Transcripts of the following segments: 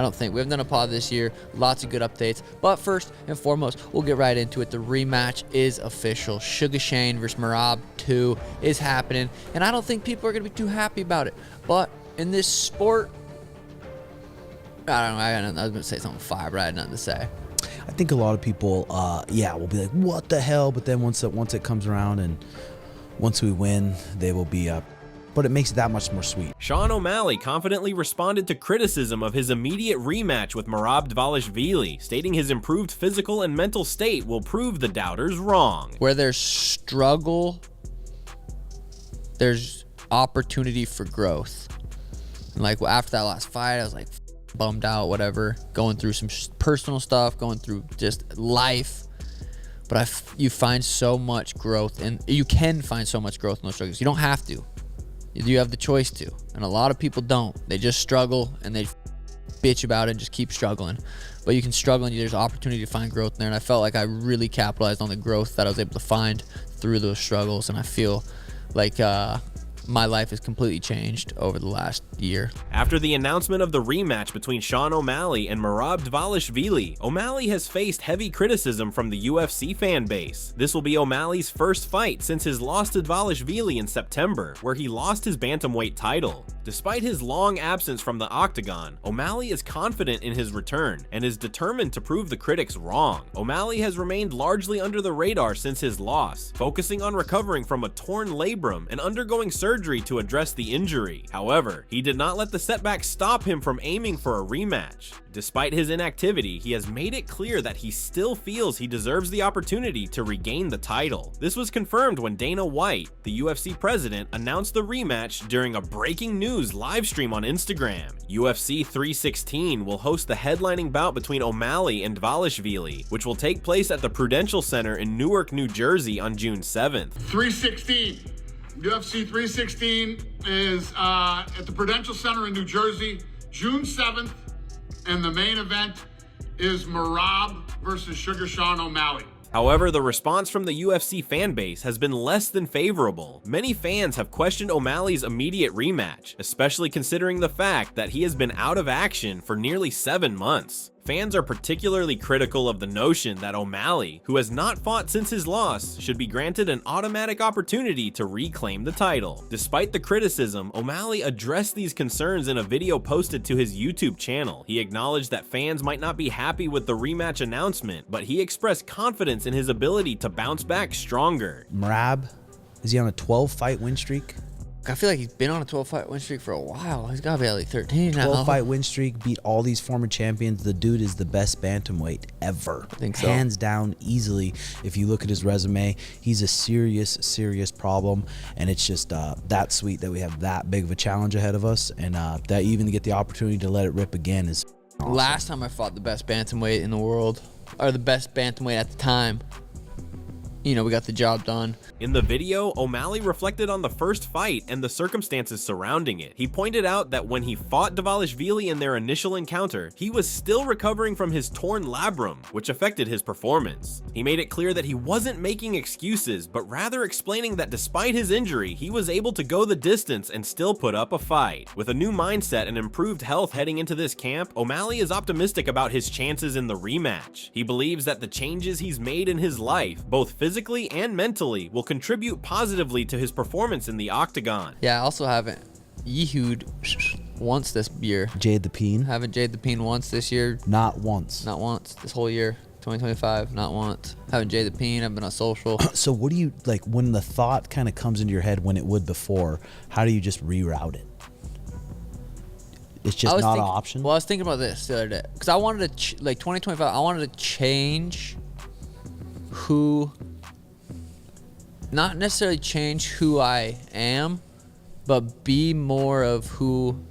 don't think. We haven't done a pod this year. Lots of good updates. But first and foremost, we'll get right into it. The rematch is official. Sugar Shane versus Merab 2 is happening. And I don't think people are going to be too happy about it. But in this sport, I don't know. I was going to say something fire, but I had nothing to say. I think a lot of people, will be like, what the hell? But then once it comes around and once we win, they will be up. But it makes it that much more sweet. Sean O'Malley confidently responded to criticism of his immediate rematch with Merab Dvalishvili, stating his improved physical and mental state will prove the doubters wrong. Where there's struggle, there's opportunity for growth. And like after that last fight, I was like bummed out, whatever, going through some personal stuff, going through just life. But you find so much growth, and you can find so much growth in those struggles. You don't have to. You have the choice to, and a lot of people don't. They just struggle and they bitch about it and just keep struggling. But you can struggle and there's opportunity to find growth there, and I felt like I really capitalized on the growth that I was able to find through those struggles, and I feel like my life has completely changed over the last year. After the announcement of the rematch between Sean O'Malley and Merab Dvalishvili, O'Malley has faced heavy criticism from the UFC fan base. This will be O'Malley's first fight since his loss to Dvalishvili in September, where he lost his bantamweight title. Despite his long absence from the octagon, O'Malley is confident in his return and is determined to prove the critics wrong. O'Malley has remained largely under the radar since his loss, focusing on recovering from a torn labrum and undergoing surgery to address the injury. However, he did not let the setback stop him from aiming for a rematch. Despite his inactivity, he has made it clear that he still feels he deserves the opportunity to regain the title. This was confirmed when Dana White, the UFC president, announced the rematch during a breaking news live stream on Instagram. UFC 316 will host the headlining bout between O'Malley and Dvalishvili, which will take place at the Prudential Center in Newark, New Jersey on June 7th. 316. UFC 316 is at the Prudential Center in New Jersey, June 7th, and the main event is Merab versus Sugar Sean O'Malley. However, the response from the UFC fanbase has been less than favorable. Many fans have questioned O'Malley's immediate rematch, especially considering the fact that he has been out of action for nearly 7 months. Fans are particularly critical of the notion that O'Malley, who has not fought since his loss, should be granted an automatic opportunity to reclaim the title. Despite the criticism, O'Malley addressed these concerns in a video posted to his YouTube channel. He acknowledged that fans might not be happy with the rematch announcement, but he expressed confidence in his ability to bounce back stronger. Merab, is he on a 12-fight win streak? I feel like he's been on a 12-fight win streak for a while. He's got to be at like 13 now. 12-fight win streak, beat all these former champions. The dude is the best bantamweight ever. I think so. Hands down, easily. If you look at his resume, he's a serious problem, and it's just that sweet that we have that big of a challenge ahead of us, and that even to get the opportunity to let it rip again is awesome. Last time I fought the best bantamweight in the world, or the best bantamweight at the time, we got the job done. In the video, O'Malley reflected on the first fight and the circumstances surrounding it. He pointed out that when he fought Dvalishvili in their initial encounter, he was still recovering from his torn labrum, which affected his performance. He made it clear that he wasn't making excuses, but rather explaining that despite his injury, he was able to go the distance and still put up a fight. With a new mindset and improved health heading into this camp, O'Malley is optimistic about his chances in the rematch. He believes that the changes he's made in his life, both physically and mentally, will contribute positively to his performance in the octagon. Yeah, I also haven't Yeehooed once this year. Jade the Peen? Haven't Jade the Peen once this year. Not once. Not once. This whole year. 2025, not once. Haven't Jade the Peen. I've been on social. So what do you, like, when the thought kind of comes into your head when it would before, how do you just reroute it? It's just not an option? Well, I was thinking about this the other day. Because I wanted to, 2025, I wanted to change not necessarily change who I am, but be more of who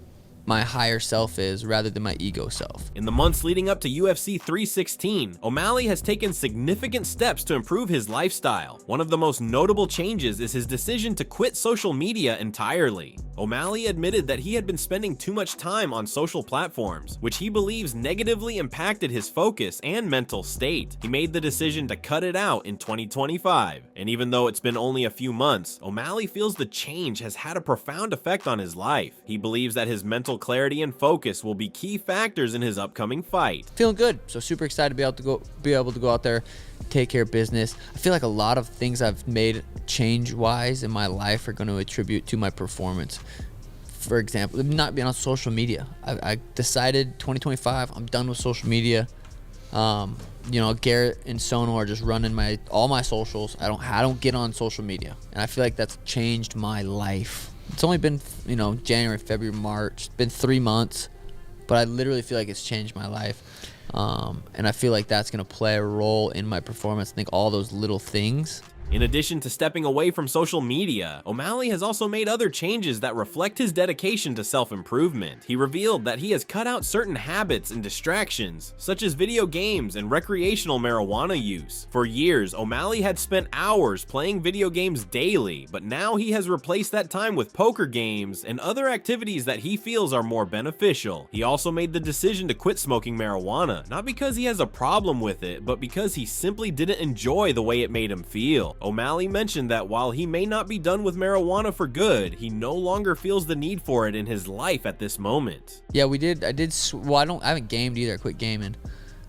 my higher self is rather than my ego self. In the months leading up to UFC 316, O'Malley has taken significant steps to improve his lifestyle. One of the most notable changes is his decision to quit social media entirely. O'Malley admitted that he had been spending too much time on social platforms, which he believes negatively impacted his focus and mental state. He made the decision to cut it out in 2025, and even though it's been only a few months, O'Malley feels the change has had a profound effect on his life. He believes that his mental mental clarity and focus will be key factors in his upcoming fight. Feeling good, so super excited to be able to go out there, take care of business. I feel like a lot of things I've made change-wise in my life are going to attribute to my performance. For example, not being on social media. I decided 2025, I'm done with social media. You know, Garrett and Sono are just running all my socials. I don't get on social media, and I feel like that's changed my life. It's only been, you know, January, February, March. It's been 3 months, but I literally feel like it's changed my life. And I feel like that's going to play a role in my performance. I think all those little things. In addition to stepping away from social media, O'Malley has also made other changes that reflect his dedication to self-improvement. He revealed that he has cut out certain habits and distractions, such as video games and recreational marijuana use. For years, O'Malley had spent hours playing video games daily, but now he has replaced that time with poker games and other activities that he feels are more beneficial. He also made the decision to quit smoking marijuana, not because he has a problem with it, but because he simply didn't enjoy the way it made him feel. O'Malley mentioned that while he may not be done with marijuana for good, he no longer feels the need for it in his life at this moment. Yeah, I haven't gamed either. I quit gaming.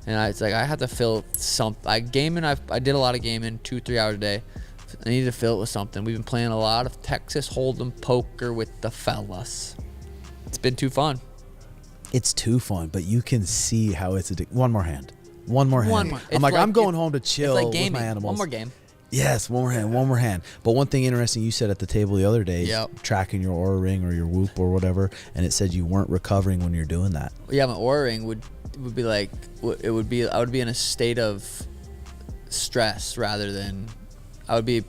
And it's like, I had to fill I did a lot of gaming, 2-3 hours a day. I needed to fill it with something. We've been playing a lot of Texas Hold'em poker with the fellas. It's been too fun. It's too fun, but you can see how it's addictive. One more hand. I'm going home to chill with my animals. One more game. Yes, one more hand. But one thing interesting you said at the table the other day, tracking your Oura ring or your Whoop or whatever, and it said you weren't recovering when you're doing that. Yeah, my Oura ring would be like, I would be in a state of stress rather than, I would be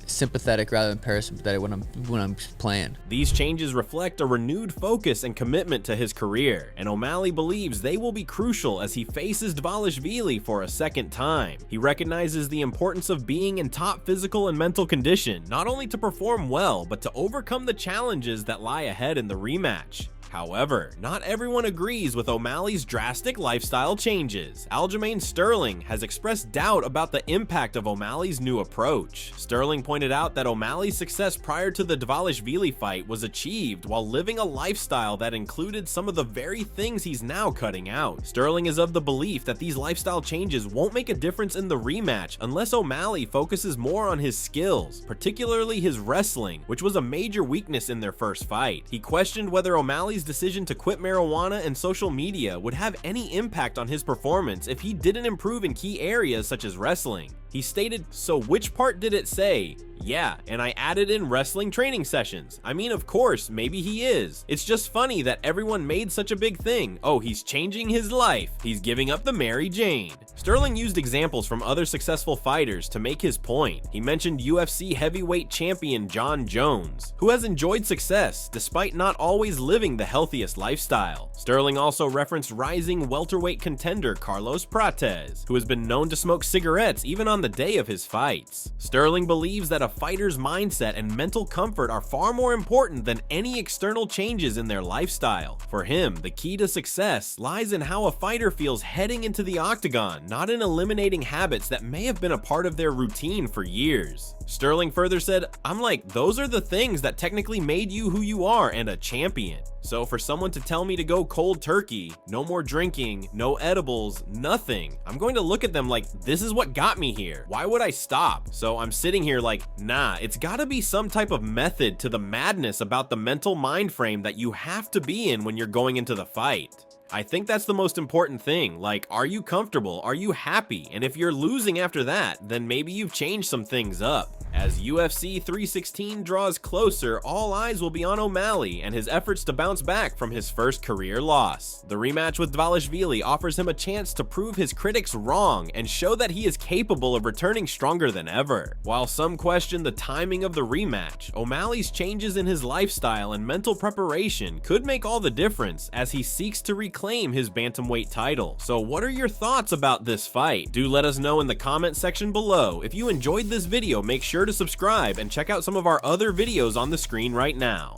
sympathetic rather than parasympathetic when I'm playing. These changes reflect a renewed focus and commitment to his career, and O'Malley believes they will be crucial as he faces Dvalishvili for a second time. He recognizes the importance of being in top physical and mental condition, not only to perform well, but to overcome the challenges that lie ahead in the rematch. However, not everyone agrees with O'Malley's drastic lifestyle changes. Aljamain Sterling has expressed doubt about the impact of O'Malley's new approach. Sterling pointed out that O'Malley's success prior to the Dvalishvili fight was achieved while living a lifestyle that included some of the very things he's now cutting out. Sterling is of the belief that these lifestyle changes won't make a difference in the rematch unless O'Malley focuses more on his skills, particularly his wrestling, which was a major weakness in their first fight. He questioned whether O'Malley's decision to quit marijuana and social media would have any impact on his performance if he didn't improve in key areas such as wrestling. He stated, "So which part did it say? Yeah, and I added in wrestling training sessions. I mean, of course, maybe he is. It's just funny that everyone made such a big thing. Oh, he's changing his life. He's giving up the Mary Jane." Sterling used examples from other successful fighters to make his point. He mentioned UFC heavyweight champion John Jones, who has enjoyed success despite not always living the healthiest lifestyle. Sterling also referenced rising welterweight contender Carlos Prates, who has been known to smoke cigarettes even on the day of his fights. Sterling believes that a fighter's mindset and mental comfort are far more important than any external changes in their lifestyle. For him, the key to success lies in how a fighter feels heading into the octagon, not in eliminating habits that may have been a part of their routine for years. Sterling further said, "I'm like, those are the things that technically made you who you are and a champion. So for someone to tell me to go cold turkey, no more drinking, no edibles, nothing, I'm going to look at them like, this is what got me here. Why would I stop? So I'm sitting here like, nah, it's gotta be some type of method to the madness about the mental mind frame that you have to be in when you're going into the fight. I think that's the most important thing. Like, are you comfortable? Are you happy? And if you're losing after that, then maybe you've changed some things up." As UFC 316 draws closer, all eyes will be on O'Malley and his efforts to bounce back from his first career loss. The rematch with Dvalishvili offers him a chance to prove his critics wrong and show that he is capable of returning stronger than ever. While some question the timing of the rematch, O'Malley's changes in his lifestyle and mental preparation could make all the difference as he seeks to reclaim his bantamweight title. So what are your thoughts about this fight? Do let us know in the comment section below. If you enjoyed this video, make sure to subscribe and check out some of our other videos on the screen right now.